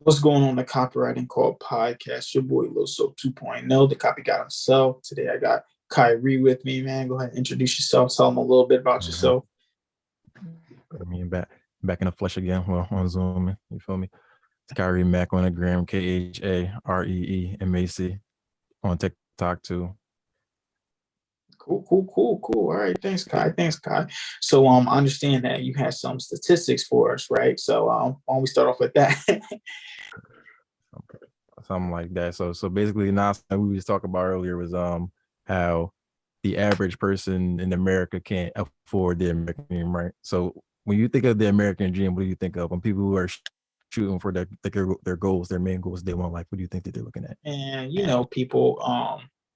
What's going on the Copywriting Call podcast? Your boy Lil Soap 2.0, the copy got himself. Today I got Kyrie with me, man. Go ahead and introduce yourself. Tell them a little bit about Mhm. yourself. I mean, back in the flesh again. Well, on Zoom, you feel me? It's Kyrie Mac on the gram, KHAREEMAC on TikTok too. Cool. All right, thanks, Kai. So I understand that you had some statistics for us, right? So why don't we start off with that? Something like that. So basically, now we was talking about earlier was how the average person in America can't afford the American dream, right? So when you think of the American dream, what do you think of when people who are shooting for their goals, their main goals they want life? What do you think that they're looking at? And people,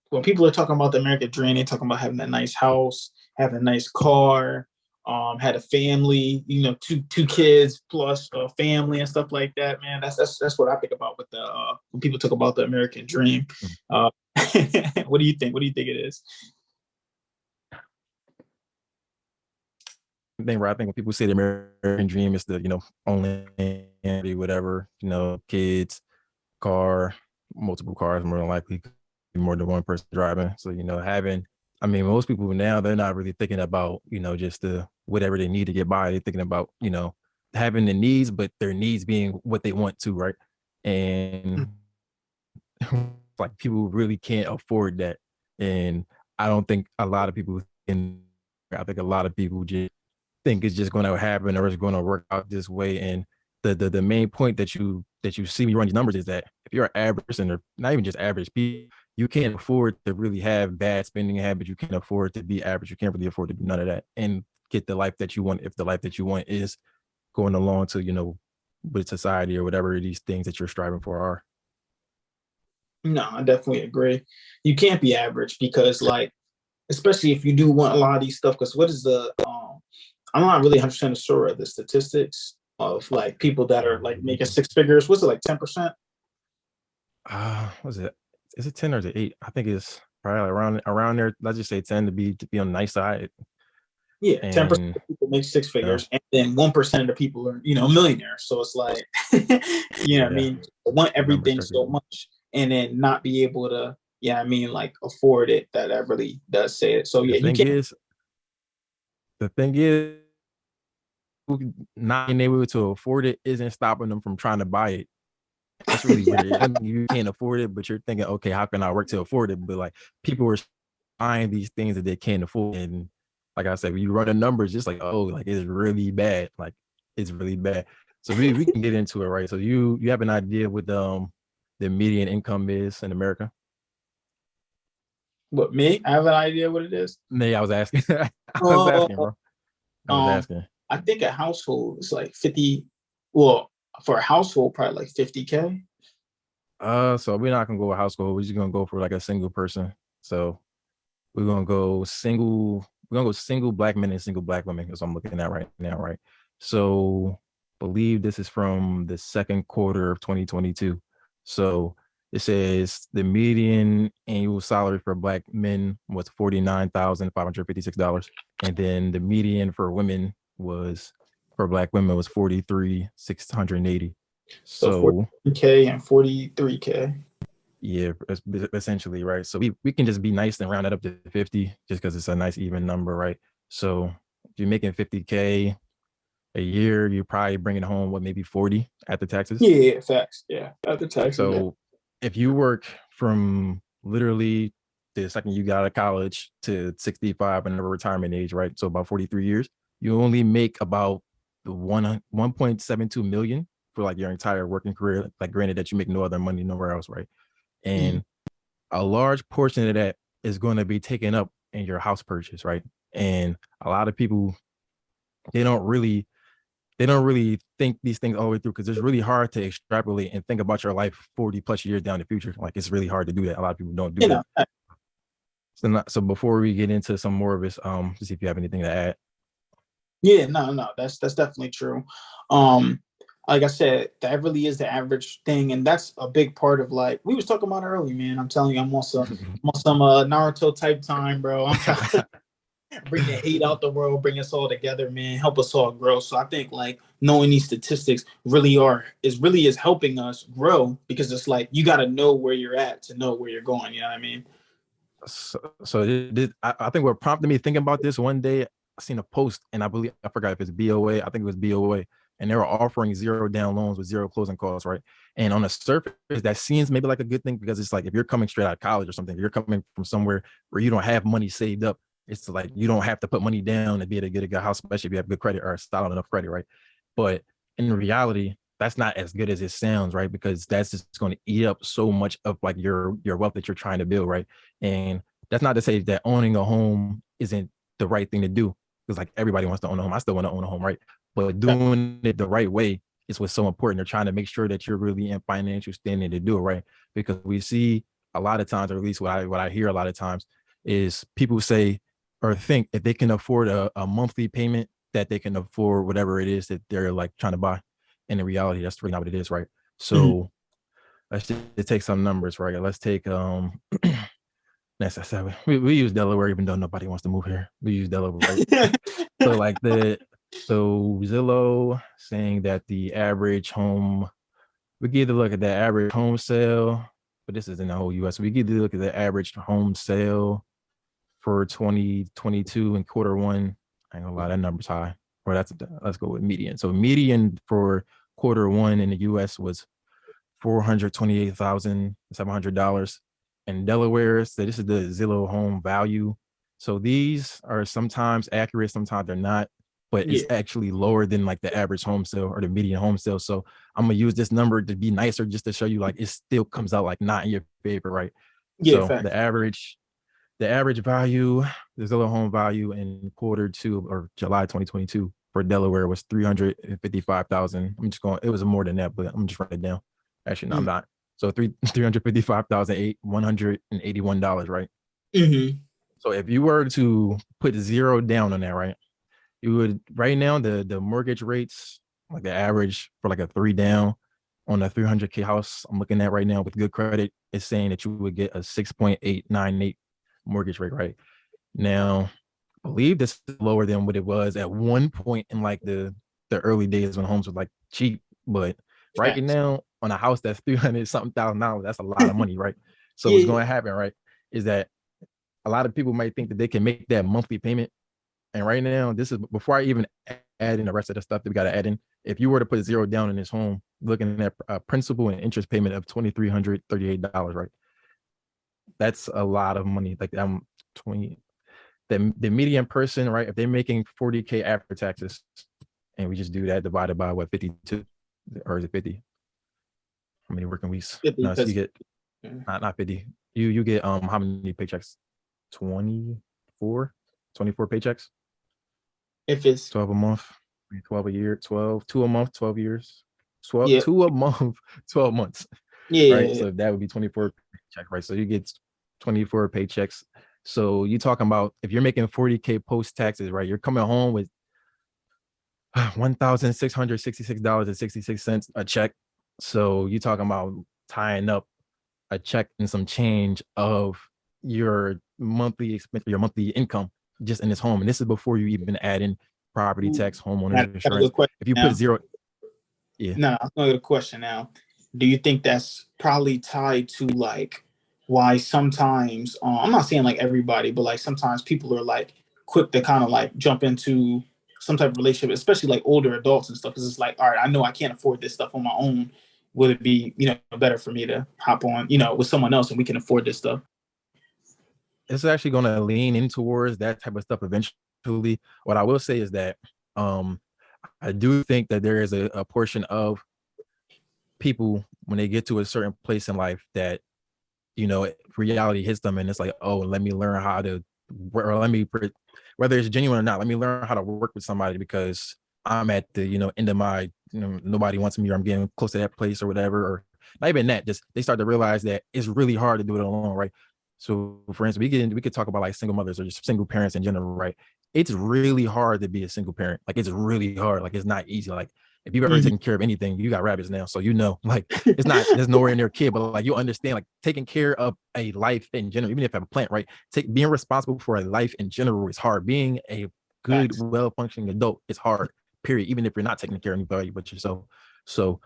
when people are talking about the American dream, they're talking about having a nice house, having a nice car, had a family, two kids plus a family and stuff like that. Man, that's what I think about with the when people talk about the American dream. Uh, what do you think? What do you think it is? Thing where I think when people say the American dream is the, only whatever, kids, car, multiple cars, more than likely more than one person driving. So, most people now, they're not really thinking about, just the whatever they need to get by. They're thinking about, having the needs, but their needs being what they want to, right? And like people really can't afford that. And I don't think a lot of people I think a lot of people just think it's just going to happen or it's going to work out this way. And the main point that you see me run these numbers is that if you're an average person, or not even just average people, you can't afford to really have bad spending habits. You can't afford to be average. You can't really afford to do none of that and get the life that you want. If the life that you want is going along to, with society or whatever these things that you're striving for are. No, I definitely agree. You can't be average because, like, especially if you do want a lot of these stuff. Because what is the I'm not really 100% sure of the statistics of like people that are like making six figures. What's it, like 10%? Was it? Is it 10 or is it 8? I think it's probably around there. Let's just say 10 to be on the nice side. Yeah, 10% And of people make six figures, and then 1% of the people are, millionaires. So it's like, what I yeah, mean, want the numbers everything are so crazy. much, and then not be able to, like afford it. That really does say it. So The yeah, you thing can't. is, the thing is, not being able to afford it isn't stopping them from trying to buy it. That's really what it is. I mean, you can't afford it, but you're thinking, okay, how can I work to afford it? But like people are buying these things that they can't afford. And like I said, when you run the numbers, just like, oh, like it's really bad. Like it's really bad. So we can get into it, right? So you have an idea what the median income is in America? But me, I have an idea what it is. No, I was asking. I was Uh, asking, bro. I was um, asking. I think a household is like 50. Well, for a household, probably like 50K. So we're not gonna go with household. We're just gonna go for like a single person. So we're gonna go single. We're gonna go single black men and single black women. That's what I'm looking at right now, right? So believe this is from the second quarter of 2022. So it says the median annual salary for black men was $49,556, and then the median for women was for black women was 43,680. So So 40K and 43K. yeah, essentially, right? So we can just be nice and round it up to 50 just because it's a nice even number, right? So if you're making 50K a year, you're probably bringing home what, maybe 40 after taxes. Yeah, facts. Yeah, after taxes. Yeah. So if you work from literally the second you got out of college to 65 and the retirement age, right? So about 43 years, you only make about the 1.72 million for like your entire working career. Like granted that you make no other money nowhere else, right? Mhm. And a large portion of that is going to be taken up in your house purchase, right? And a lot of people they don't really think these things all the way through because it's really hard to extrapolate and think about your life 40 plus years down the future. Like it's really hard to do that. A lot of people don't do You that. know, So before we get into some more of this, to see if you have anything to add. yeah, no, that's definitely true. Um, like I said, that really is the average thing, and that's a big part of like we was talking about earlier, man. I'm telling you, I'm on some Naruto type time, bro. I'm trying. bring the hate out the world, bring us all together, man, help us all grow. So I think like knowing these statistics really is helping us grow, because it's like you got to know where you're at to know where you're going. You know what I mean? I think what prompted me thinking about this one day, I seen a post and I forgot if it's BOA. I think it was BOA, and they were offering zero down loans with zero closing costs, right? And on the surface, that seems maybe like a good thing, because it's like if you're coming straight out of college or something, if you're coming from somewhere where you don't have money saved up, it's like you don't have to put money down to be able to get a good house, especially if you have good credit or solid enough credit, right? But in reality, that's not as good as it sounds, right? Because that's just going to eat up so much of like your wealth that you're trying to build, right? And that's not to say that owning a home isn't the right thing to do, because like everybody wants to own a home. I still want to own a home, right? But doing it the right way is what's so important. They're trying to make sure that you're really in financial standing to do it, right? Because we see a lot of times, or at least what I hear a lot of times, is people say or think if they can afford a monthly payment, that they can afford whatever it is that they're like trying to buy. And in reality, that's really not what it is, right? So let's just take some numbers, right? Let's take that's we use Delaware, even though nobody wants to move here. We use Delaware, right? So like so Zillow saying that the average home, we get to look at the average home sale, but this is in the whole US. We get to look at the average home sale for 2022 and quarter one. I ain't gonna lie, that number's high. Or let's go with median. So median for quarter one in the US was $428,700. In Delaware, so this is the Zillow home value. So these are sometimes accurate, sometimes they're not, but it's actually lower than like the average home sale or the median home sale. So I'm gonna use this number to be nicer, just to show you like it still comes out like not in your favor, right? So Fact. the average value, the Zillow home value in quarter two or July 2022 for Delaware was 355,000. I'm just going, it was more than that, but I'm just writing it down. Actually, no, I'm not. So $355,181, right? So if you were to put zero down on that, right, you would right now the mortgage rates, like the average for like a 3 down on a 300K house I'm looking at right now with good credit is saying that you would get a 6.898 mortgage rate, right? Now, I believe this is lower than what it was at one point in like the early days when homes were like cheap, but right now on a house that's 300 something $1,000, that's a lot of money, right? So what's going to happen, right, is that a lot of people might think that they can make that monthly payment. And right now, this is before I even add in the rest of the stuff that we got to add in. If you were to put zero down in this home, looking at a principal and interest payment of $2,338, right? That's a lot of money. Like I'm 20. The median person, right? If they're making 40K after taxes, and we just do that divided by what, 52, or is it 50? How many working weeks? 50, no, so you get not 50. You get how many paychecks? 24 paychecks. If it's 12 a month, 12 a year, 12, 2 a month, 12 years, 12, 2 a month, 12 months. Right. So that would be 24 paychecks, right? So you get 24 paychecks. So you talking about if you're making 40K post taxes, right? You're coming home with $1,666.66 a check. So you talking about tying up a check and some change of your monthly expense, your monthly income just in this home. And this is before you even add in property tax, homeowners insurance. If you put zero, No, I'm gonna get a question now. Do you think that's probably tied to like why sometimes I'm not saying like everybody, but like sometimes people are like quick to kind of like jump into some type of relationship, especially like older adults and stuff. Because it's like, all right, I know I can't afford this stuff on my own. Would it be, better for me to hop on, with someone else and we can afford this stuff? It's actually going to lean in towards that type of stuff eventually. What I will say is that I do think that there is a portion of people when they get to a certain place in life that, reality hits them and it's like, oh, let me learn how to, or whether it's genuine or not, let me learn how to work with somebody because I'm at the, end of my, nobody wants me or I'm getting close to that place or whatever, or not even that, just they start to realize that it's really hard to do it alone, right? So for instance, we could talk about like single mothers or just single parents in general, right? It's really hard to be a single parent. Like it's really hard. Like it's not easy. Like If you've ever taken care of anything, you got rabbits now. So you know, like there's nowhere near a kid, but like you understand, like taking care of a life in general, even if you have a plant, right? Being responsible for a life in general is hard. Being a good, well-functioning adult is hard, period. Even if you're not taking care of anybody but yourself. So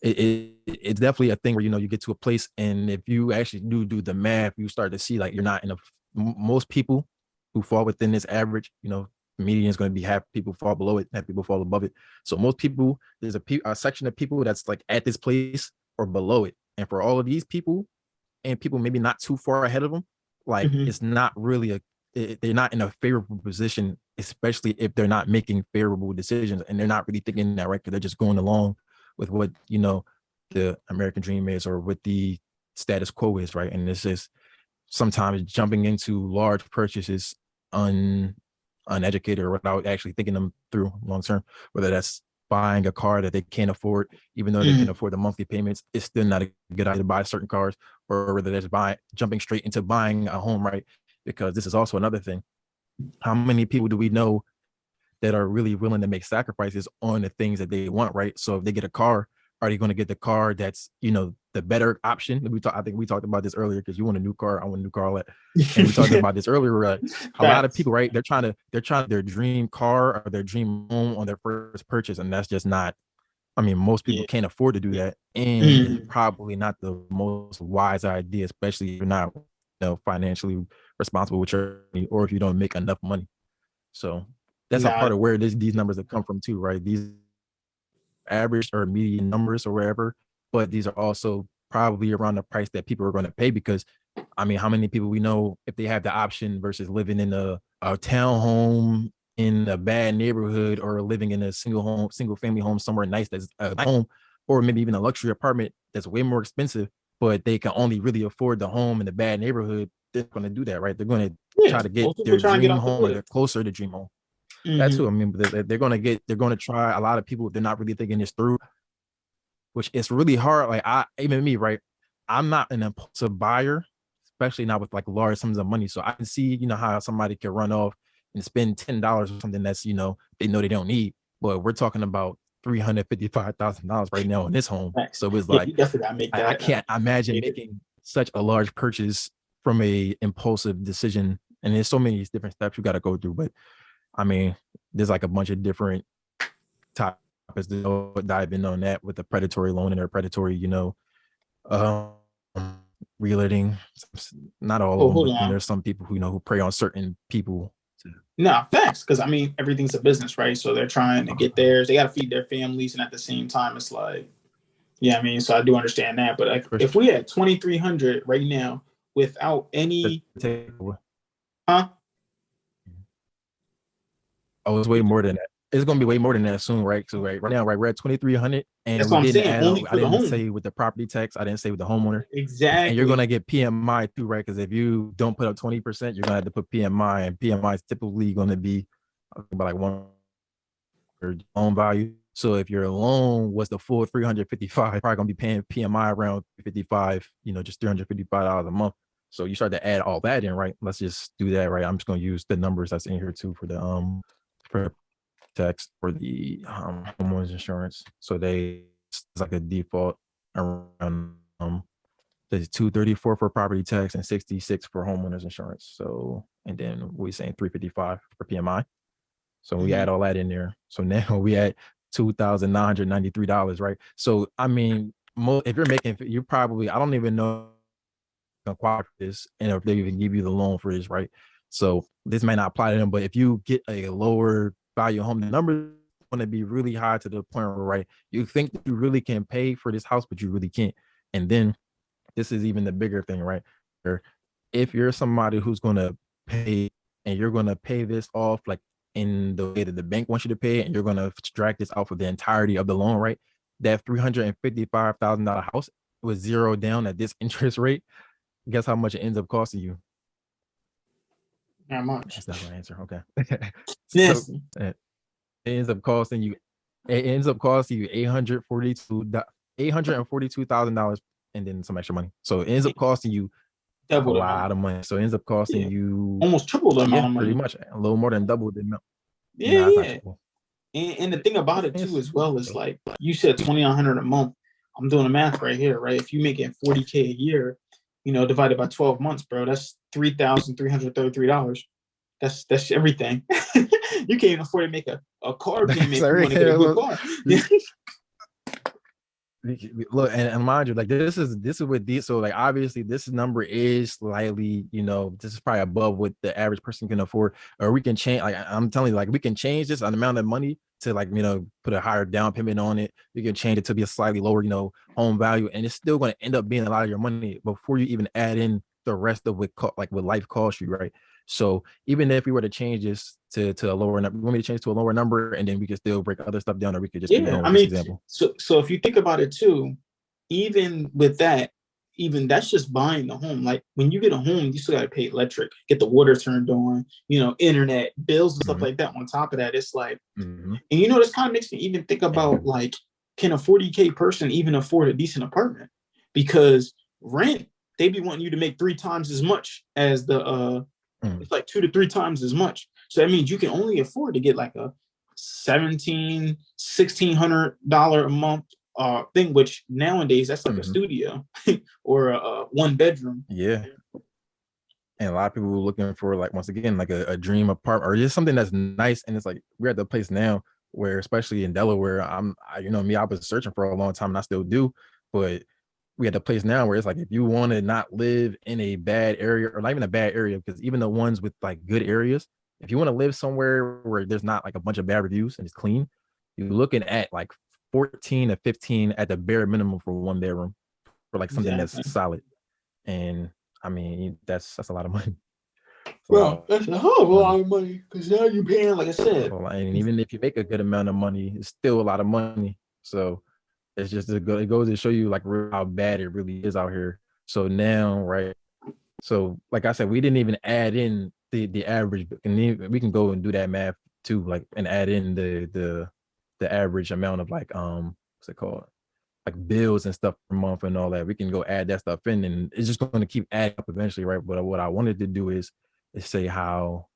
it's definitely a thing where, you know, you get to a place, and if you actually do the math, you start to see like you're not in most people who fall within this average, you know, median is going to be half people fall below it, half people fall above it. So most people, there's a section of people that's like at this place or below it. And for all of these people, and people maybe not too far ahead of them, like it's not really they're not in a favorable position, especially if they're not making favorable decisions and they're not really thinking that, right? Because they're just going along with what, you know, the American dream is or what the status quo is, right? And it's just sometimes jumping into large purchases uneducated or without actually thinking them through long term, whether that's buying a car that they can't afford, even though they can afford the monthly payments, it's still not a good idea to buy certain cars, or whether that's jumping straight into buying a home, right? Because this is also another thing. How many people do we know that are really willing to make sacrifices on the things that they want, right? So if they get a car, are they going to get the car that's, you know, the better option? I think we talked about this earlier, because you want a new car, I want a new car, and we talked about this earlier. A lot of people, right? They're trying their dream car or their dream home on their first purchase, and that's just not. I mean, most people can't afford to do that, and it's probably not the most wise idea, especially if you're not, you know, financially responsible with your, or if you don't make enough money. So that's a part of where these numbers have come from too, right? These average or median numbers or wherever, but these are also probably around the price that people are going to pay, because I mean, how many people we know, if they have the option versus living in a townhome in a bad neighborhood, or living in a single family home somewhere nice that's a home, or maybe even a luxury apartment that's way more expensive, but they can only really afford the home in a bad neighborhood, they're going to do that, right? They're going to try to get their dream home, or they're closer to dream home. That's who I mean. They're going to try. A lot of people, they're not really thinking this through, which is really hard. Like even me, right? I'm not an impulsive buyer, especially not with like large sums of money. So I can see, you know, how somebody can run off and spend $10 or something that's, you know they don't need. But we're talking about $355,000 right now in this home. So it's like, I can't imagine making such a large purchase from a impulsive decision. And there's so many different steps you got to go through. But I mean, there's like a bunch of different topics to dive in on that, with the predatory loan and their predatory, you know, relating. Not all of them, but there's some people who, you know, who prey on certain people. No, facts. Because I mean, everything's a business, right? So they're trying to get theirs. They got to feed their families, and at the same time, it's like, yeah, I mean, so I do understand that. But like, if we had 2,300 right now without any, huh? Oh, it's way more than that. It's gonna be way more than that soon, right? So right now, right, we're at 2,300, and that's what I'm saying. Only I didn't say with the property tax. I didn't say with the homeowner. Exactly. And you're gonna get PMI too, right? Because if you don't put up 20%, you're gonna have to put PMI, and PMI is typically gonna be about like one loan value. So if your loan was the full 355, you're probably gonna be paying PMI around 55, you know, just $355 a month. So you start to add all that in, right? Let's just do that, right? I'm just gonna use the numbers that's in here too for the for tax for the homeowners insurance. So it's like a default around there's 234 for property tax and 66 for homeowners insurance. So, and then we're saying 355 for PMI. So we add all that in there. So now we at $2,993, right? So I mean, if you're making, you probably, I don't even know this, and if they even give you the loan for this, right? So this may not apply to them, but if you get a lower value home, the numbers going to be really high, to the point where, right, you think that you really can pay for this house, but you really can't. And then this is even the bigger thing, right? If you're somebody who's going to pay, and you're going to pay this off like in the way that the bank wants you to pay it, and you're going to drag this out for the entirety of the loan, right? That $355,000 house with zero down at this interest rate, guess how much it ends up costing you? How much? That's not my answer. Okay. Yes. So, it ends up costing you $842,000 and then some extra money. So it ends up costing you double a lot of money. So it ends up costing you almost triple the amount of money. Pretty much a little more than double the amount. Yeah. And the thing about it too, as well, is like you said, 2,900 a month. I'm doing the math right here, right? If you make it 40K a year, divided by 12 months, bro, that's $3,333. That's everything. You can't even afford to make a car payment if you want to get a good car. Look, and mind you, like this is what these, so like obviously this number is slightly, this is probably above what the average person can afford, or we can change, like I'm telling you, like we can change this amount of money to like, put a higher down payment on it. We can change it to be a slightly lower, home value, and it's still going to end up being a lot of your money before you even add in the rest of what what life costs you, right? So even if we were to change this to a lower number, you want me to change to a lower number, and then we can still break other stuff down, or we could just keep going with this example. So if you think about it too, even with that, even that's just buying the home. Like when you get a home, you still got to pay electric, get the water turned on, internet bills and stuff like that. On top of that, it's like, and this kind of makes me even think about like, can a 40K person even afford a decent apartment? Because rent, they be wanting you to make 3 times as much as the it's like 2 to 3 times as much. So that means you can only afford to get like a $1,600 a month thing, which nowadays that's like a studio or a 1 bedroom. Yeah. And a lot of people were looking for, like, once again, like a dream apartment or just something that's nice. And it's like, we're at the place now where, especially in Delaware, I was searching for a long time and I still do, but we at the place now where it's like, if you want to not live in a bad area, or not even a bad area, because even the ones with like good areas, if you want to live somewhere where there's not like a bunch of bad reviews and it's clean, you're looking at like 14 to 15 at the bare minimum for 1 bedroom for like something that's solid. And I mean, that's a lot of money. Well, that's a hell of a lot of money, because now you're paying, like I said. And even if you make a good amount of money, it's still a lot of money. So it's just, it goes to show you like how bad it really is out here. So now, right? So like I said, we didn't even add in the average, and we can go and do that math too, like, and add in the average amount of like what's it called, like bills and stuff per month and all that. We can go add that stuff in, and it's just going to keep adding up eventually, right? But what I wanted to do is say how,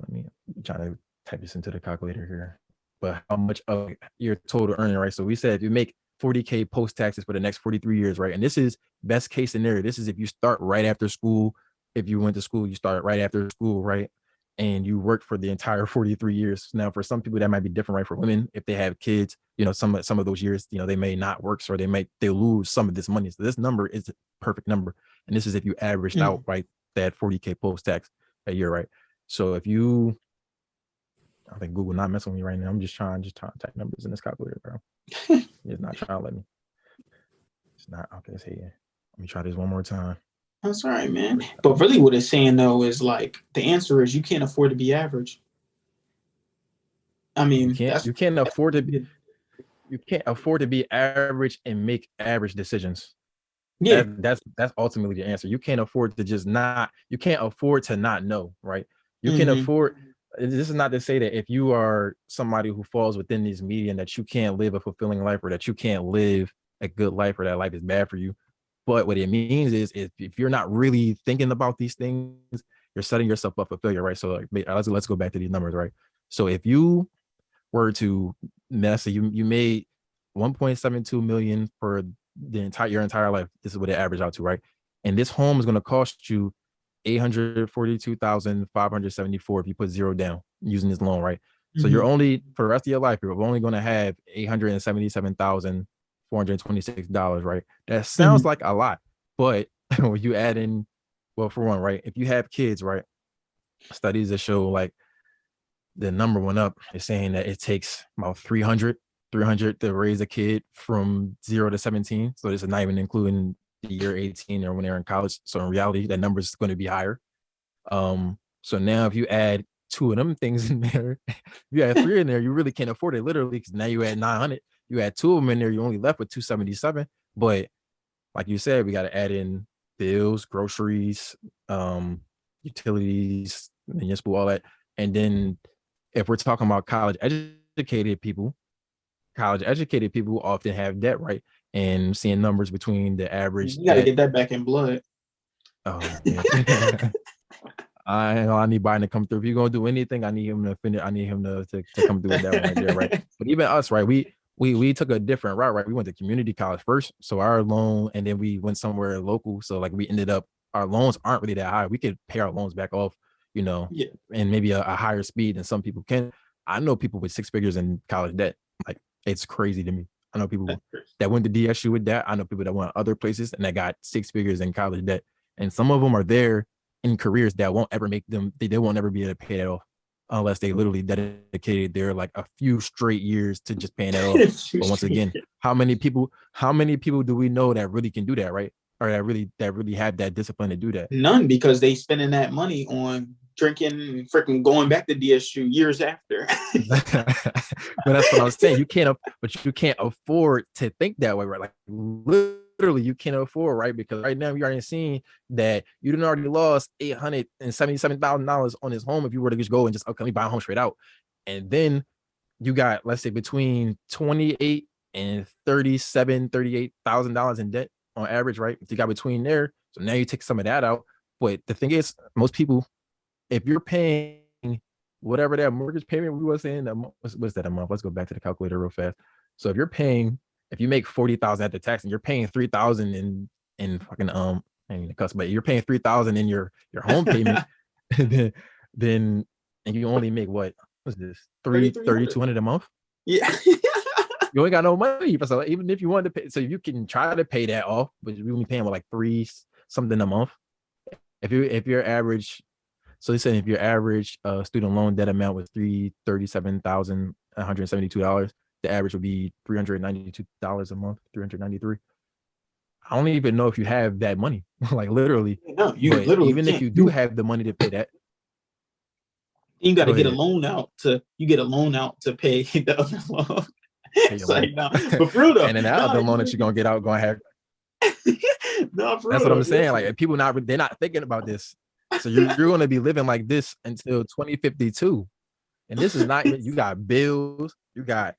I'm trying to type this into the calculator here, but how much of your total earning, right? So we said if you make 40K post taxes for the next 43 years, right? And this is best case scenario. This is if you start right after school. If you went to school, you start right after school, right? And you work for the entire 43 years. Now, for some people, that might be different, right? For women, if they have kids, some of those years, they may not work, so they'll lose some of this money. So this number is a perfect number. And this is if you averaged out, right, that 40K post tax a year, right? So if you, I think Google not messing with me right now. I'm just trying to type numbers in this calculator, bro. It's not trying to let me. It's not. Okay, let's see. Let me try this one more time. That's all right, man. But really what it's saying, though, is like, the answer is you can't afford to be average. I mean, you can't afford to be average and make average decisions. Yeah, that's ultimately the answer. You can't afford to you can't afford to not know, right? You can afford. This is not to say that if you are somebody who falls within these median that you can't live a fulfilling life, or that you can't live a good life, or that life is bad for you. But what it means is if you're not really thinking about these things, you're setting yourself up for failure, right? So like, let's go back to these numbers, right? So if you were to, let's say you made 1.72 million for your entire life, this is what it averaged out to, right? And this home is going to cost you $842,574 if you put zero down using this loan, right? So you're only, for the rest of your life, you're only going to have $877,426, right? That sounds like a lot, but when you add in, well, for one, right, if you have kids, right, studies that show like the number went up, is saying that it takes about 300 to raise a kid from 0 to 17. So this is not even including the year 18 or when they're in college. So in reality, that number is going to be higher. So now if you add 2 of them things in there, you add 3 in there, you really can't afford it, literally, because now you add 900. You add 2 of them in there, you only left with 277. But like you said, we got to add in bills, groceries, utilities, municipal, all that. And then if we're talking about college educated people often have debt, right? And seeing numbers between the average. You got to get that back in blood. Oh, yeah. I need Biden to come through. If you're gonna do anything, I need him to finish. I need him to come through with that one right there, right? But even us, right? We took a different route, right? We went to community college first, so our loan, and then we went somewhere local. So like we ended up, our loans aren't really that high. We could pay our loans back off, you know, Yeah, and maybe a higher speed than some people can. I know people with six figures in college debt. Like it's crazy to me. I know people that's true. that went to DSU with that. I know people that went other places and that got six figures in college debt. And some of them are there in careers that won't ever make them, they won't ever be able to pay that off unless they literally dedicated their like a few straight years to just paying that off. But once again, how many people do we know that really can do that, right? Or that really have that discipline to do that? None, because they spending that money on drinking and freaking going back to DSU years after. But that's what I was saying. But you can't afford to think that way, right? Like literally, you can't afford, right? Because right now you already seen that you done already lost $877,000 on his home if you were to just go and just okay, let me buy a home straight out, and then you got, let's say, between 28 and 38,000 in debt on average, right? If you got between there, so now you take some of that out. But the thing is, most people, if you're paying whatever that mortgage payment we was saying, what's that a month? Let's go back to the calculator real fast. So if you make 40,000 at the tax and you're paying 3,000 in fucking I mean the cuss, but you're paying 3,000 in your home payment, then and you only make what's this 3,200 a month? Yeah. You ain't got no money. So even if you wanted to pay, so you can try to pay that off, but you're only paying like three something a month. If your average, so they said if your average student loan debt amount was $337,172, the average would be $392 a month, 393. I don't even know if you have that money, like literally. No, you but literally even can't. if you do have the money to pay that, you got to get a ahead. loan out to pay the other loan. It's like, loan. no, but for real though, And then that other loan that you're gonna get out, gonna have. No, for That's real what I'm though. saying. Like people they're not thinking about this. So you're going to be living like this until 2052, and this is not even. You got bills, you got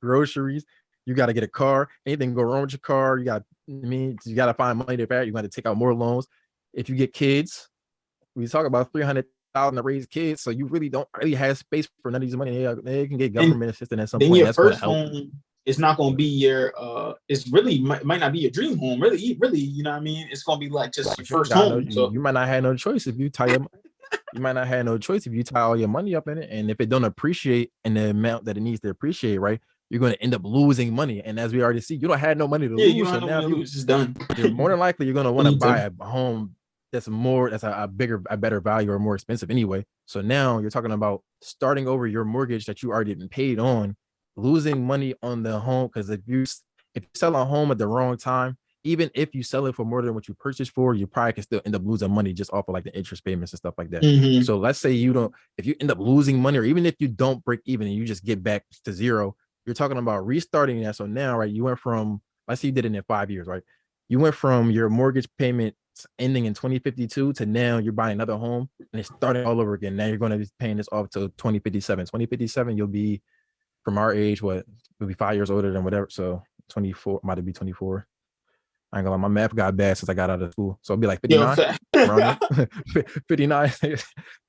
groceries, you got to get a car. Anything go wrong with your car, you got. I mean, you got to find money to pay. You got to take out more loans. If you get kids, we talk about 300,000 to raise kids, so you really don't really have space for none of these money. They can get government assistance at some then point. your That's going to first help. home is not going to be your. It's really might not be your dream home. Really, you know what I mean. It's going to be like just your first home. So you might not have no choice if you tie you might not have no choice if you tie all your money up in it, and if it don't appreciate in the amount that it needs to appreciate, right? You're going to end up losing money, and as we already see, you don't have no money to lose. You don't have no money to lose. It's done. You're more than likely you're going to want to buy a home that's a better value or more expensive anyway. So now you're talking about starting over your mortgage that you already been paid on, losing money on the home, because if you sell a home at the wrong time, even if you sell it for more than what you purchased for, you probably can still end up losing money just off of like the interest payments and stuff like that. Mm-hmm. So let's say if you end up losing money, or even if you don't break even and you just get back to zero, you're talking about restarting that. So now, right, you went from, let's say you did it in 5 years, right? You went from your mortgage payment ending in 2052 to now you're buying another home and it's starting all over again. Now you're going to be paying this off to 2057. 2057, you'll be from our age, you'll be 5 years older than whatever. So 24, might be 24. I ain't gonna lie, my math got bad since I got out of school. So it'll be like 59, around 59,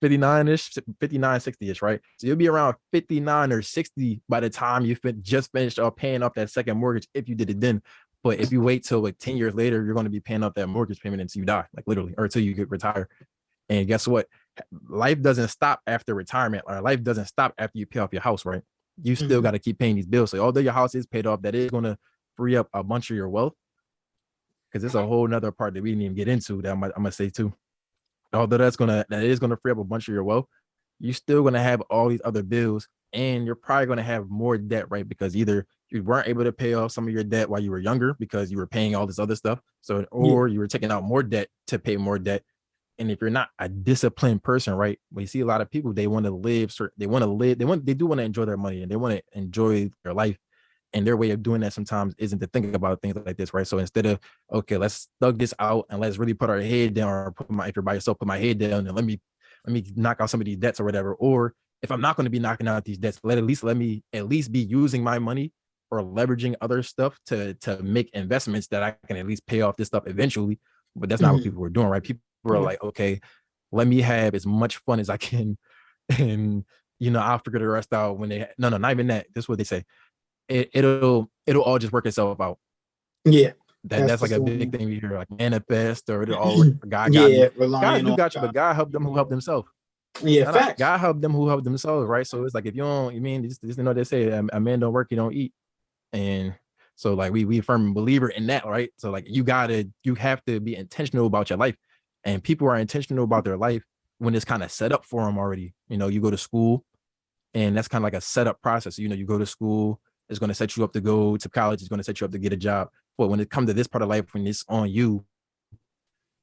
59-ish, 59, 60-ish, right? So you'll be around 59 or 60 by the time you just finished paying off that second mortgage if you did it then. But if you wait till like 10 years later, you're going to be paying off that mortgage payment until you die, like literally, or until you get retired. And guess what? Life doesn't stop after retirement, or life doesn't stop after you pay off your house, right? You still got to keep paying these bills. So although your house is paid off, that is going to free up a bunch of your wealth. Because it's a whole nother part that we didn't even get into that I'm gonna say too. Although that is gonna free up a bunch of your wealth, you're still gonna have all these other bills, and you're probably gonna have more debt, right? Because either you weren't able to pay off some of your debt while you were younger because you were paying all this other stuff, or you were taking out more debt to pay more debt. And if you're not a disciplined person, right? We see a lot of people, they do want to enjoy their money and they want to enjoy their life. And their way of doing that sometimes isn't to think about things like this, right? So instead of, okay, let's thug this out and let's really put our head down, or if you're by yourself, put my head down and let me knock out some of these debts or whatever. Or if I'm not going to be knocking out these debts, let me at least be using my money or leveraging other stuff to make investments that I can at least pay off this stuff eventually. But that's not what people are doing, right? People are like, okay, let me have as much fun as I can, and I'll figure the rest out when they. No, not even that. This is what they say. It'll all just work itself out. Yeah, That's like that's a the big one. thing we hear, like manifest, or it'll all work. God got me. Yeah, God relying do on got you, but God. God helped them who helped themselves. Yeah, No, facts. God helped them who helped themselves, right? So it's like if you don't, just they say a man don't work, you don't eat, and so like we firm believer in that, right? So like you have to be intentional about your life, and people are intentional about their life when it's kind of set up for them already. You go to school, and that's kind of like a setup process. You go to school, it's going to set you up to go to college, it's going to set you up to get a job. But when it comes to this part of life, when it's on you,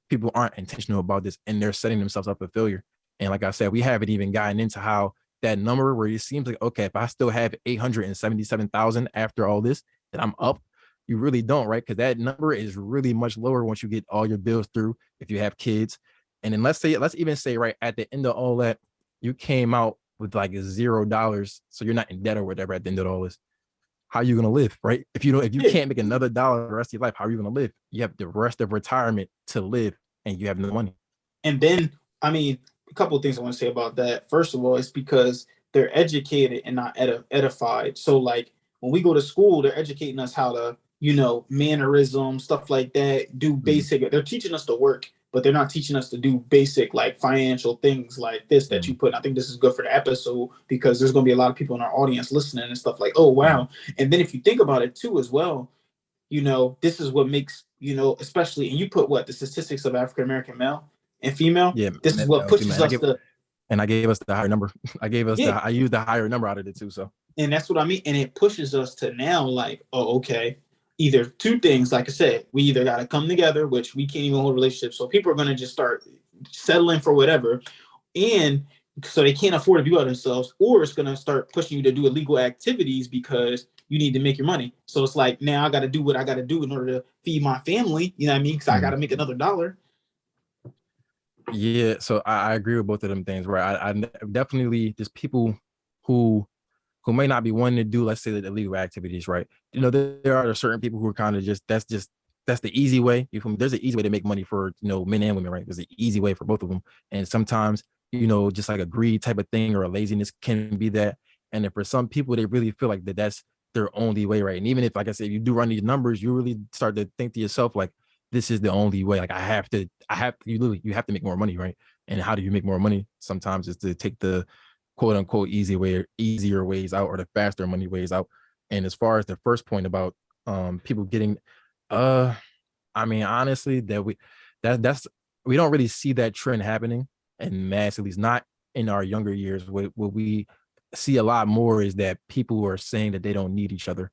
people aren't intentional about this, and they're setting themselves up for failure. And like I said, we haven't even gotten into how that number where it seems like, okay, if I still have 877,000 after all this, that I'm up. You really don't, right? Because that number is really much lower once you get all your bills through, if you have kids. And then let's even say, right at the end of all that, you came out with like $0, so you're not in debt or whatever at the end of all this. How are you gonna live, right? If you Yeah, can't make another dollar the rest of your life, how are you gonna live? You have the rest of retirement to live, and you have no money. and then I mean, a couple of things I want to say about that. First of all, it's because they're educated and not edified. So like when we go to school, they're educating us how to, mannerism, stuff like that, do Mm, basic. They're teaching us to work, but they're not teaching us to do basic like financial things like this that you mm, put. I think this is good for the episode because there's going to be a lot of people in our audience listening and stuff like, oh mm. wow. And then if you think about it too as well, this is what makes, especially, and you put what the statistics of African American male and female. Yeah, This is what pushes and us to, I gave us the higher number. yeah, I used the higher number out of it too. So and that's what I mean. And it pushes us to now, like, oh, okay, either two things. Like I said, we either got to come together, which we can't even hold relationships, so people are going to just start settling for whatever, and so they can't afford to be by themselves, or it's going to start pushing you to do illegal activities because you need to make your money. So it's like now I got to do what I got to do in order to feed my family. You know what I mean? Because I got mm. to make another dollar. Yeah, so I agree with both of them things. Right, I definitely just people who may not be wanting to do, let's say, the illegal activities, right? There are certain people who are kind of that's the easy way. There's an easy way to make money for men and women, right? There's an easy way for both of them, and sometimes just like a greed type of thing or a laziness can be that. And then for some people, they really feel like that's their only way, right? And even if, like I said, you do run these numbers, you really start to think to yourself like, this is the only way. Like you have to make more money, right? And how do you make more money? Sometimes is to take the quote unquote easier ways out, or the faster money ways out. And as far as the first point about people getting uh I mean, honestly, that's we don't really see that trend happening in mass, at least not in our younger years. What we see a lot more is that people are saying that they don't need each other.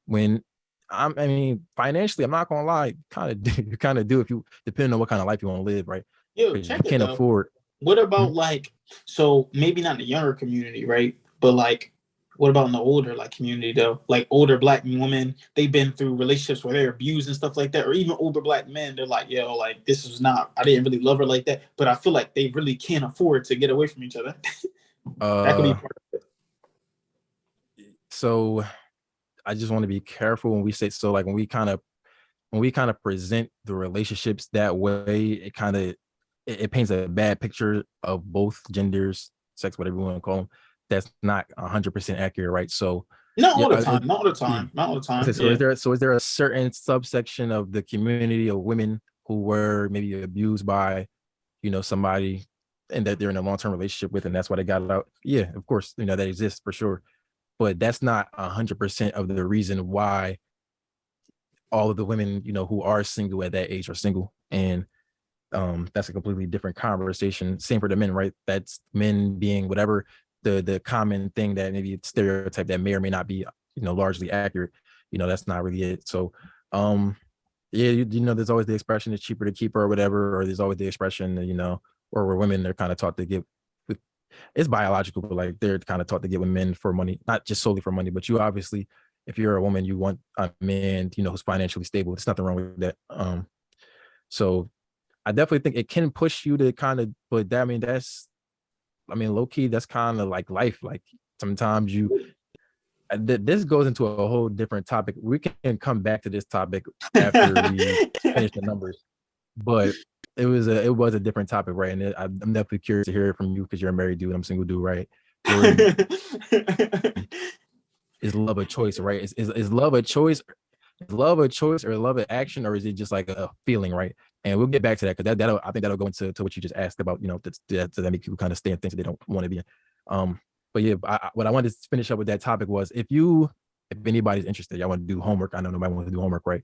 When I mean, financially, I'm not gonna lie, you kind of do, if you depending on what kind of life you want to live, right? Yo, Because you check it can't though. afford. What Hmm? about like, so maybe not in the younger community, right? But like, what about in the older like community though? Like older black women, they've been through relationships where they're abused and stuff like that, or even older black men, they're like, yo, like this is not, I didn't really love her like that, but I feel like they really can't afford to get away from each other. That could be Uh, part so I just want to be careful when we say, so like when we kind of present the relationships that way, it paints a bad picture of both genders, sex, whatever you want to call them. That's not 100% accurate, right? So, not yeah, all the time, not all the yeah. time, not all the Okay, time. Yeah. so is there a certain subsection of the community of women who were maybe abused by, somebody, and that they're in a long-term relationship with, and that's why they got out? Yeah, of course, that exists for sure, but that's not 100% of the reason why all of the women, who are single at that age are single. And that's a completely different conversation. Same for the men, right? That's men being whatever the common thing that maybe stereotype that may or may not be, largely accurate. That's not really it. So yeah, there's always the expression it's cheaper to keep her or whatever, or there's always the expression, or where women, they're kind of taught to give with, it's biological, but like they're kind of taught to get with men for money, not just solely for money, but you obviously, if you're a woman, you want a man, who's financially stable. There's nothing wrong with that. So I definitely think it can push you to kind of, but that, I mean, low key, that's kind of like life. Like sometimes this goes into a whole different topic. We can come back to this topic after we finish the numbers, but it was a different topic, right? And I'm definitely curious to hear it from you because you're a married dude, I'm a single dude, right? Where is love a choice, right? Is love a choice? Is love a choice or love an action, or is it just like a feeling, right? And we'll get back to that because that'll I think that'll go into what you just asked about, that make people kind of stay in things that they don't want to be in. But yeah, what I wanted to finish up with that topic was if anybody's interested, y'all want to do homework. I know nobody wants to do homework, right?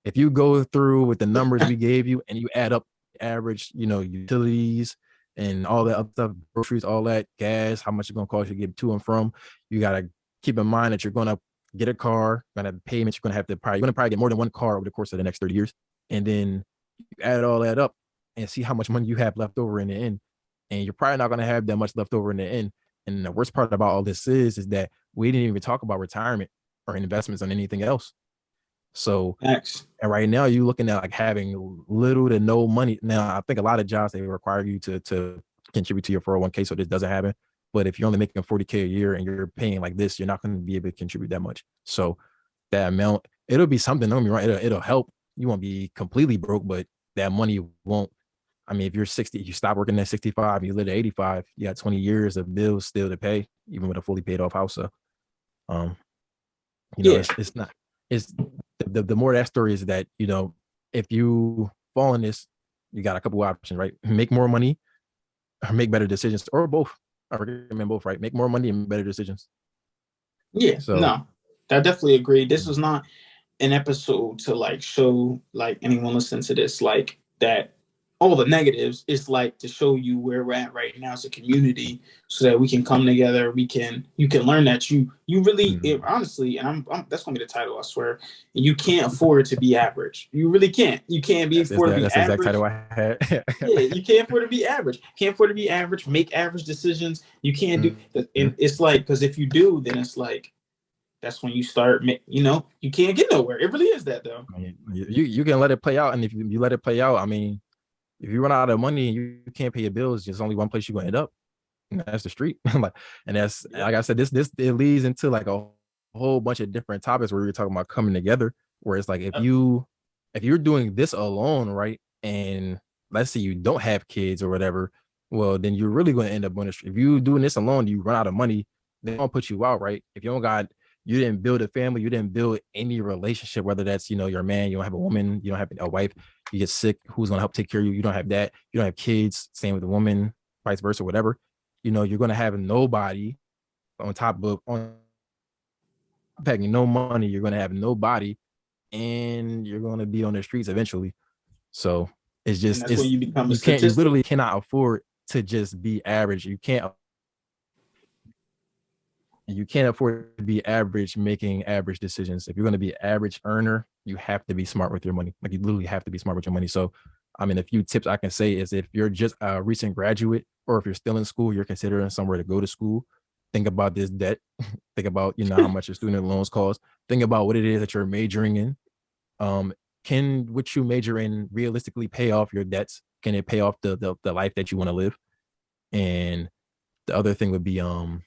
If you go through with the numbers we gave you and you add up average, utilities and all that other stuff, groceries, all that, gas, how much it's gonna cost you to get to and from, you gotta keep in mind that you're gonna get a car, you're gonna have payments, you're gonna probably get more than one car over the course of the next 30 years. And then you add all that up and see how much money you have left over in the end. And you're probably not gonna have that much left over in the end. And the worst part about all this is that we didn't even talk about retirement or investments on anything else. So, Thanks. and right now you're looking at like having little to no money. Now, I think a lot of jobs, they require you to contribute to your 401k, so this doesn't happen. But if you're only making 40K a year and you're paying like this, you're not going to be able to contribute that much. So that amount, it'll be something, don't be right. It'll help. You won't be completely broke, but that money won't. I mean, if you're 60, you stop working at 65, you live at 85, you got 20 years of bills still to pay, even with a fully paid off house. So, Yeah. it's not, it's the more that story is that, if you fall in this, you got a couple of options, right? Make more money or make better decisions, or both. I recommend both, right? Make more money and better decisions. Yeah. So No, I definitely agree. This is not an episode to like show like anyone listening to this like that all the negatives. It's like to show you where we're at right now as a community, so that we can come together. You can learn that you really honestly, and I'm that's gonna be the title, I swear. You can't afford to be average. You really can't. You can't be afford to be that's the exact average. title I had. Yeah, you can't afford to be average. Can't afford to be average. Make average decisions. You can't do. And it's like, because if you do, then it's like that's when you start. You can't get nowhere. It really is that though. I mean, you can let it play out, and if you let it play out, I mean, if you run out of money and you can't pay your bills, there's only one place you're gonna end up, and that's the street. And that's, like I said, this it leads into like a whole bunch of different topics where we're talking about coming together. Where it's like if you're doing this alone, right, and let's say you don't have kids or whatever, well, then you're really going to end up on the street. If you doing this alone, you run out of money, they're gonna put you out, right? If you didn't build a family, you didn't build any relationship, whether that's your man, you don't have a woman, you don't have a wife, you get sick, who's gonna help take care of you? You don't have that, you don't have kids, same with the woman, vice versa, whatever. You're gonna have nobody on packing no money, you're gonna have nobody, and you're gonna be on the streets eventually. So it's And that's when you become a you statistic. literally cannot afford to just be average. You can't afford to be average making average decisions. If you're going to be an average earner, you have to be smart with your money. Like, you literally have to be smart with your money. So, I mean, a few tips I can say is, if you're just a recent graduate, or if you're still in school, you're considering somewhere to go to school, think about this debt. Think about, how much your student loans cost. Think about what it is that you're majoring in. Can what you major in realistically pay off your debts? Can it pay off the life that you want to live? And the other thing would be, damn,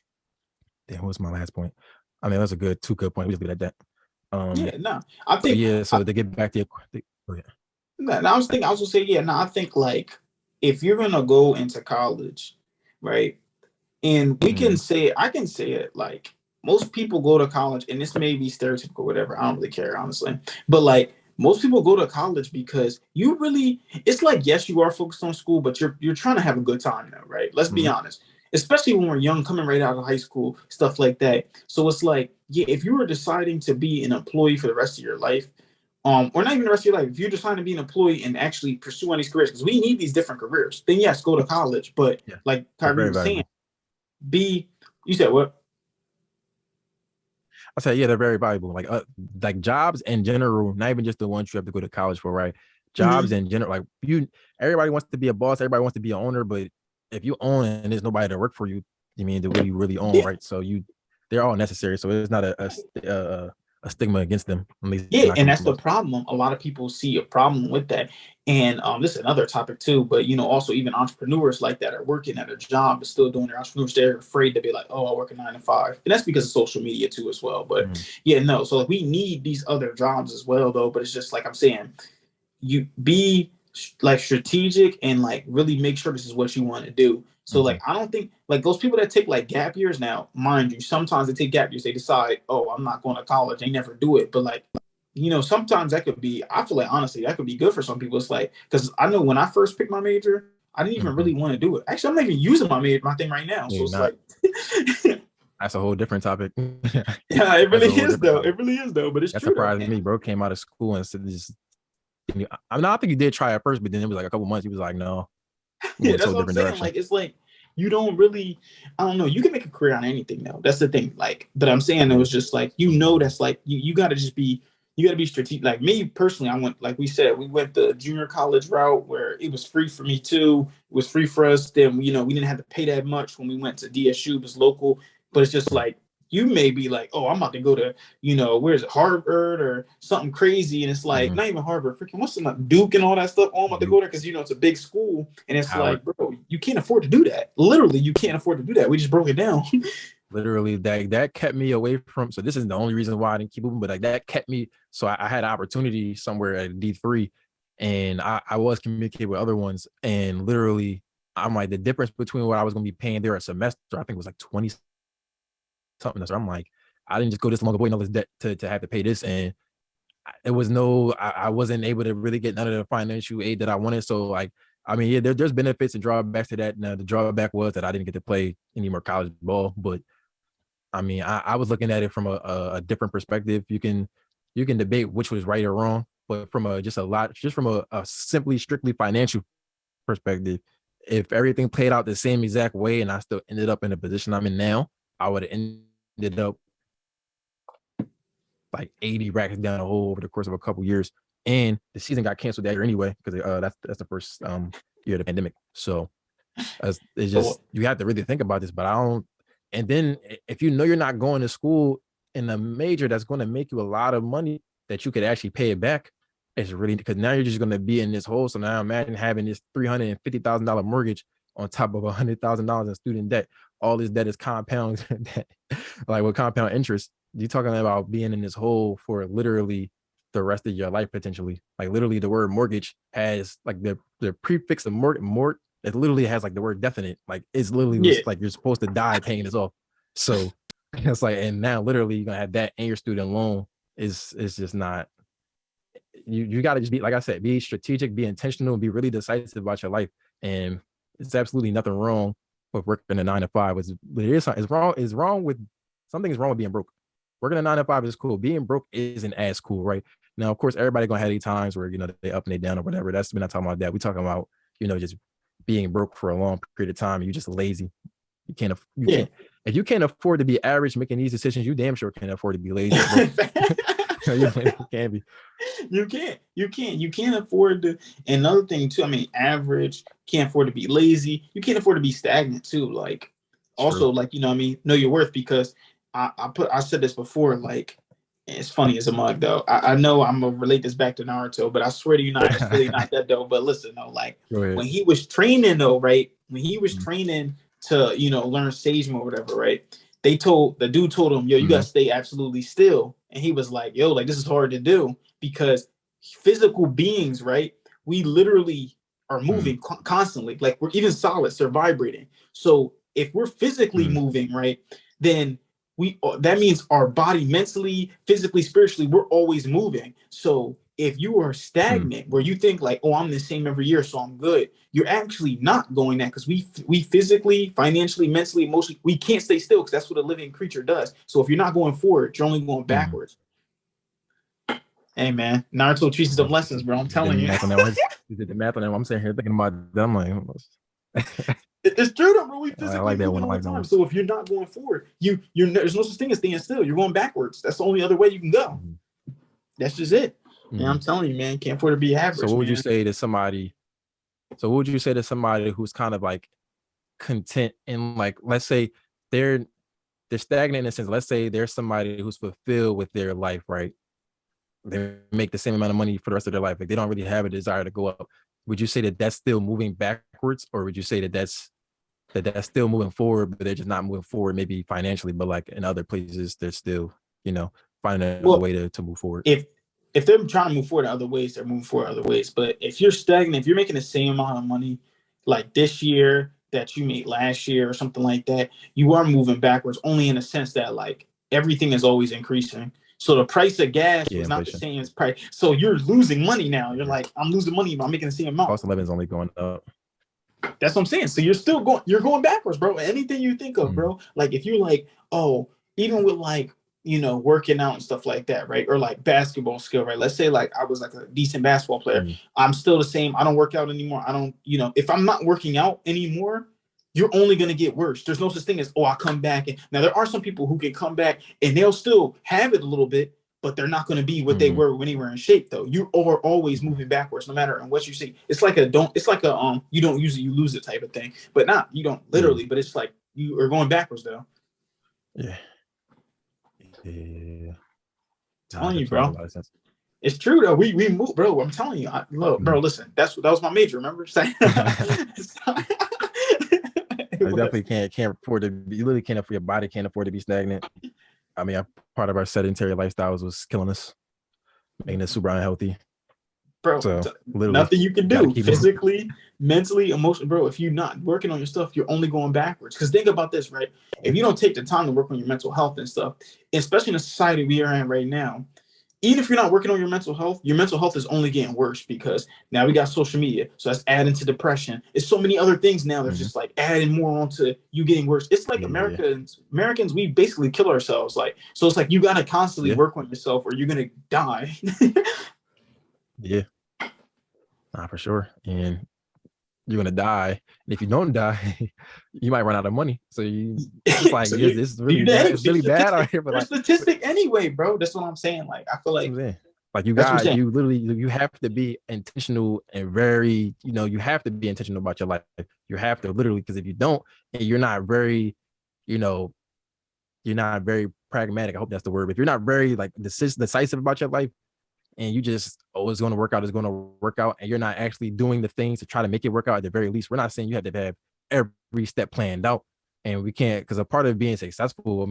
what was my last point? I mean, that's a two good point. We just leave it at that. Yeah, no, I think. So to get back to your, No, I was thinking. I was gonna say, yeah. No, I think like if you're gonna go into college, right? And we can say, I can say it like most people go to college, and this may be stereotypical, whatever. I don't really care, honestly. But like most people go to college because it's like, yes, you are focused on school, but you're trying to have a good time now, right? Let's be honest. Especially when we're young, coming right out of high school, stuff like that. So it's like, yeah, if you were deciding to be an employee for the rest of your life, or not even the rest of your life, if you're deciding to be an employee and actually pursue one of these careers, because we need these different careers, then yes, go to college. But like Kyrie was saying, you said what? I said, yeah, they're very valuable. Like jobs in general, not even just the ones you have to go to college for, right? Jobs in general, like everybody wants to be a boss, everybody wants to be an owner, but if you own and there's nobody to work for you, you mean to really own, right? So they're all necessary. So it's not a stigma against them. Yeah, and that's the problem. A lot of people see a problem with that. And this is another topic too, but also even entrepreneurs like that are working at a job but still doing their entrepreneurs. They're afraid to be like, oh, I work a 9 to 5. And that's because of social media too as well. But yeah, no. So like we need these other jobs as well though. But it's just like I'm saying, you be like strategic and like really make sure this is what you want to do. So Mm-hmm. like I don't think like those people that take like gap years now, mind you, sometimes they take gap years, they decide, oh, I'm not going to college, they never do it. But like, sometimes that could be, I feel like honestly, that could be good for some people. It's like, because I know when I first picked my major, I didn't even Mm-hmm. really want to do it. Actually, I'm not even using my thing right now. So You're it's not. like That's a whole different topic. yeah, it That's really a whole is different though. topic. It really is though, but it's That true though. surprised me, bro. Came out of school and said just. I mean, I think you did try at first, but then it was like a couple months. He was like, "No, I'm Yeah, going to that's a what I'm different saying. direction." Like, it's like you don't really, I don't know. You can make a career on anything though. That's the thing. Like, but I'm saying it was just like that's like you got to just be you got to be strategic. Like me personally, I went like we said we went the junior college route where it was free for me too. It was free for us. Then we didn't have to pay that much when we went to DSU. It was local, but it's just like you may be like, oh, I'm about to go to where's it, Harvard or something crazy, and it's like Mm-hmm. not even Harvard, freaking what's the like, Duke and all that stuff. Oh, I'm about to go there because it's a big school, and it's Howard. like, bro, you can't afford to do that. Literally, you can't afford to do that. We just broke it down. Literally, that kept me away from. So this is the only reason why I didn't keep moving, but like that kept me. So I had an opportunity somewhere at D3, and I was communicating with other ones, and literally, I'm like the difference between what I was going to be paying there a semester, I think it was like 20 something. So I'm like, I didn't just go this long avoiding all this debt to have to pay this, and it was I wasn't able to really get none of the financial aid that I wanted. So like, I mean, yeah, there's benefits and drawbacks to that. Now the drawback was that I didn't get to play any more college ball, but I mean, I was looking at it from a different perspective. You can debate which was right or wrong, but from a simply strictly financial perspective, if everything played out the same exact way and I still ended up in the position I'm in now, I would have ended up like 80 racks down the hole over the course of a couple years. And the season got canceled that year anyway, because that's the first year of the pandemic. So it's just you have to really think about this, but I don't. And then if you're not going to school in a major that's going to make you a lot of money that you could actually pay it back, it's really because now you're just going to be in this hole. So now imagine having this $350,000 mortgage on top of $100,000 in student debt. All this debt is compound debt, like with compound interest. You're talking about being in this hole for literally the rest of your life potentially. Like literally, the word mortgage has like the prefix of mort. It literally has like the word definite. Like it's literally like you're supposed to die paying this off. So it's like, and now literally you're gonna have that and your student loan is just not. You got to just be, like I said, be strategic, be intentional, and be really decisive about your life. And it's absolutely nothing wrong with working a 9 to 5. But it's wrong with something is wrong with being broke. Working a 9 to 5 is cool. Being broke isn't as cool, right? Now, of course, everybody gonna have these times where they up and they down or whatever. We're not talking about that. We're talking about just being broke for a long period of time. You're just lazy. You can't. If you can't afford to be average making these decisions, you damn sure can't afford to be lazy. You can't be. You can't afford to. Another thing too, I mean, average, can't afford to be lazy. You can't afford to be stagnant too. Like also, like know your worth, because I said this before, like it's funny as a mug though. I know I'm gonna relate this back to Naruto, but I swear to you, it's really not that though. But listen though, like when he was training though, right? When he was training to learn Sage Mode or whatever, right? The dude told him, yo, you gotta stay absolutely still. And he was like, yo, like this is hard to do because physical beings, right? We literally are moving constantly. Like we're even solids, they're vibrating. So if we're physically moving, right, then that means our body mentally, physically, spiritually, we're always moving. So if you are stagnant where you think like, oh, I'm the same every year, so I'm good, you're actually not going that, because we physically, financially, mentally, emotionally, we can't stay still, because that's what a living creature does. So if you're not going forward, you're only going backwards. Hey man, Naruto teaches some lessons, bro. I'm telling you. You did the math on that. I'm sitting here thinking about that. I'm like, it's true though, bro. We physically moving all the time. So if you're not going forward, there's no such thing as staying still. You're going backwards. That's the only other way you can go. That's just it. And I'm telling you, man, can't afford to be average. So what would you say to somebody? Who's kind of like content in, like, let's say they're stagnant in a sense. Let's say there's somebody who's fulfilled with their life, right? They make the same amount of money for the rest of their life. Like they don't really have a desire to go up. Would you say that that's still moving backwards, or would you say that that's still moving forward, but they're just not moving forward, maybe financially, but like in other places, they're still, finding a way to move forward? if they're trying to move forward in other ways, they're moving forward other ways. But if you're stagnant, if you're making the same amount of money like this year that you made last year or something like that, you are moving backwards only in a sense that like everything is always increasing. So the price of gas Yeah, was not the inflation. same as price. So you're losing money now. You're like, I'm losing money, but I'm making the same amount. Cost of living is only going up. That's what I'm saying. So you're going backwards, bro. Anything you think of, bro. Like if you're like, oh, even with like, working out and stuff like that, right? Or like basketball skill, right? Let's say like I was like a decent basketball player. I'm still the same. I don't work out anymore. I don't, if I'm not working out anymore, you're only going to get worse. There's no such thing as, oh, I come back. And now there are some people who can come back and they'll still have it a little bit, but they're not going to be what they were when they were in shape, though. You are always moving backwards, no matter what you see. It's like you don't use it, you lose it type of thing. But not, you don't literally, but it's like you are going backwards, though. Yeah. Yeah. Telling you, bro. It's true, though. We move, bro. I'm telling you. Look, bro, listen. That was my major, remember? I definitely can't afford to be, you literally can't afford, your body can't afford to be stagnant. I mean, part of our sedentary lifestyles was killing us, making us super unhealthy. Bro, so nothing you can do physically, mentally, emotionally, bro. If you're not working on your stuff, you're only going backwards. Because think about this, right? If you don't take the time to work on your mental health and stuff, especially in the society we are in right now, even if you're not working on your mental health is only getting worse because now we got social media. So that's adding to depression. It's so many other things now that's just like adding more onto you getting worse. It's like Americans, we basically kill ourselves. Like, so it's like you got to constantly work on yourself or you're going to die. Yeah. Nah, for sure. And you're going to die. And if you don't die, you might run out of money. So it's like, so this is really bad. It's really bad out here. But like, statistic anyway, bro. That's what I'm saying. Like, I feel like you have to be intentional and very, you have to be intentional about your life. You have to literally, because if you don't, and you're not very, you're not very pragmatic. I hope that's the word. But if you're not very like decisive about your life, and you just, it's going to work out, and you're not actually doing the things to try to make it work out at the very least. We're not saying you have to have every step planned out, and we can't, because a part of being successful,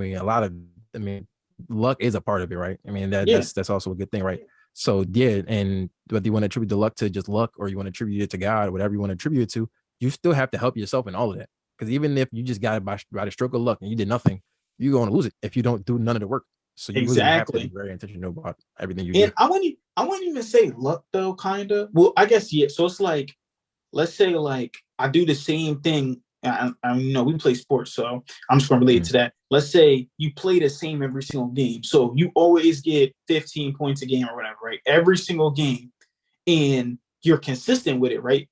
luck is a part of it, right? I mean, that's also a good thing, right? So yeah, and whether you want to attribute the luck to just luck or you want to attribute it to God or whatever you want to attribute it to, you still have to help yourself in all of that. Because even if you just got it by the stroke of luck and you did nothing, you're going to lose it if you don't do none of the work. So you really have to be very intentional about everything you do. And I wouldn't even say luck though, kind of. Well, I guess yeah. So it's like, let's say like I do the same thing. We play sports, so I'm just gonna relate to that. Let's say you play the same every single game, so you always get 15 points a game or whatever, right? Every single game, and you're consistent with it, right?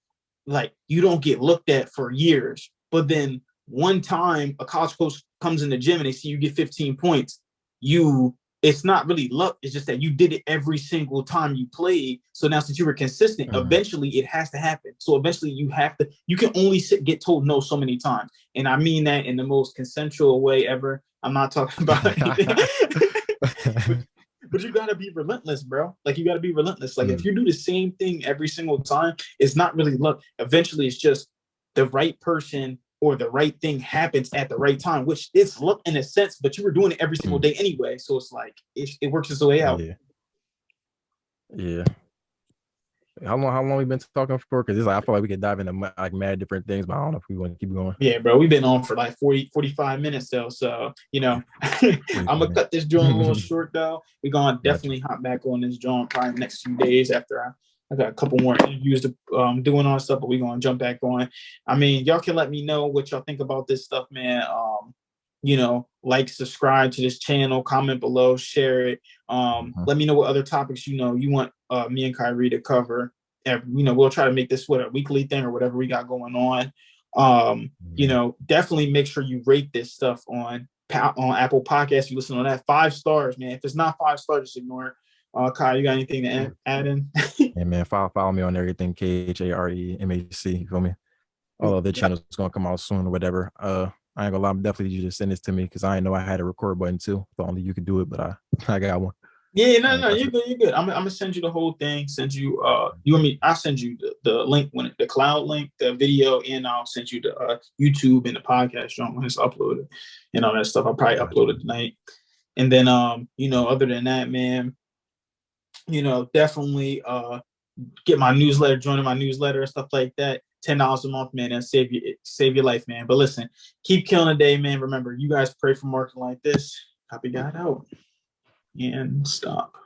Like you don't get looked at for years, but then one time a college coach comes in the gym and they see you get 15 points. It's not really luck. It's just that you did it every single time you played. So now since you were consistent, eventually it has to happen. So eventually you can only get told no so many times. And I mean that in the most consensual way ever. I'm not talking about anything. But you got to be relentless, bro. Like you got to be relentless. Like if you do the same thing every single time, it's not really luck. Eventually it's just the right person or the right thing happens at the right time, which is luck in a sense, but you were doing it every single day anyway. So it's like, it works its way out. Yeah. How long we been talking for? Because I feel like we could dive into like mad different things, but I don't know if we want to keep going. Yeah, bro. We've been on for like 45 minutes though. So, I'm going to cut this joint a little short though. We're going to definitely hop back on this joint probably next few days after I got a couple more interviews to doing all stuff, but we're going to jump back on. I mean, y'all can let me know what y'all think about this stuff, man. Like, subscribe to this channel, comment below, share it. Let me know what other topics, you want me and Kyrie to cover. And, we'll try to make this a weekly thing or whatever we got going on. Definitely make sure you rate this stuff on Apple Podcasts. You listen on that 5 stars, man. If it's not 5 stars, just ignore it. Kyle, you got anything to add in? Yeah, man. Follow me on everything. KHAREMAC. You feel me? All of the channels is gonna come out soon or whatever. I ain't gonna lie. I'm definitely you just send this to me because I didn't know I had a record button too. Thought only you could do it, but I got one. Yeah, no, you're good. You're good. I'm gonna send you the whole thing. Send you you want me? I'll send you the link the cloud link, the video, and I'll send you the YouTube and the podcast joint when it's uploaded and all that stuff. I'll probably upload it tonight. And then other than that, man. definitely get my newsletter, joining my newsletter and stuff like that. $10 a month, man, and save your life, man. But listen, keep killing the day, man. Remember, you guys pray for marketing like this. Copy God out and stop.